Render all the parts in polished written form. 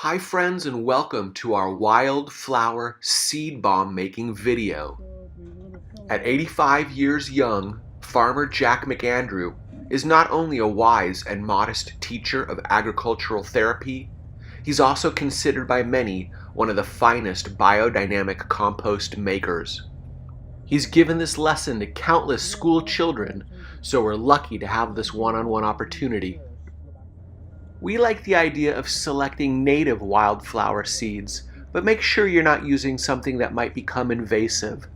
Hi friends, and welcome to our wildflower seed bomb making video. At 85 years young, farmer Jack McAndrew is not only a wise and modest teacher of agricultural therapy, he's also considered by many one of the finest biodynamic compost makers. He's given this lesson to countless school children, so we're lucky to have this one-on-one opportunity. We like the idea of selecting native wildflower seeds, but make sure you're not using something that might become invasive.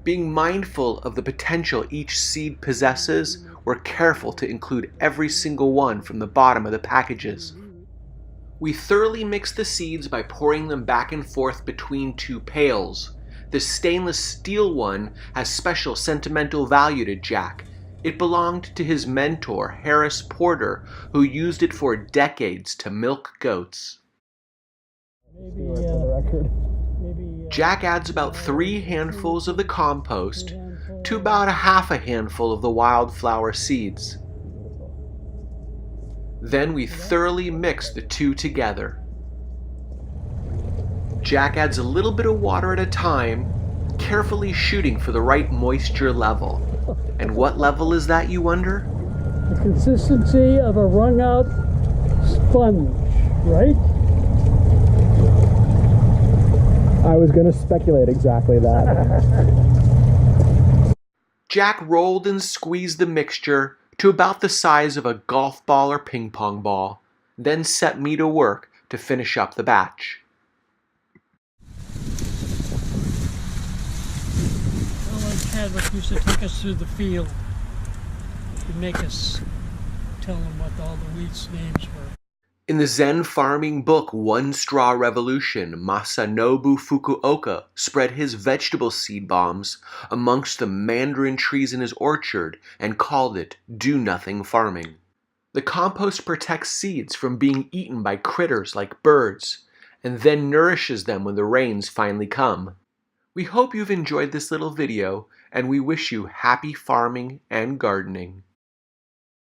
Being mindful of the potential each seed possesses, we're careful to include every single one from the bottom of the packages. We thoroughly mix the seeds by pouring them back and forth between two pails. The stainless steel one has special sentimental value to Jack. It belonged to his mentor, Harris Porter, who used it for decades to milk goats. Jack adds about 3 handfuls of the compost to about half a handful of the wildflower seeds. Then we thoroughly mix the two together. Jack adds a little bit of water at a time, carefully shooting for the right moisture level. And what level is that, you wonder? The consistency of a wrung-out sponge, right? I was going to speculate exactly that. Jack rolled and squeezed the mixture to about the size of a golf ball or ping pong ball, then set me to work to finish up the batch. Chadwick used to take us through the field to make us tell him what all the weeds' names were. In the Zen farming book One Straw Revolution, Masanobu Fukuoka spread his vegetable seed bombs amongst the mandarin trees in his orchard and called it do-nothing farming. The compost protects seeds from being eaten by critters like birds, and then nourishes them when the rains finally come. We hope you've enjoyed this little video, and we wish you happy farming and gardening.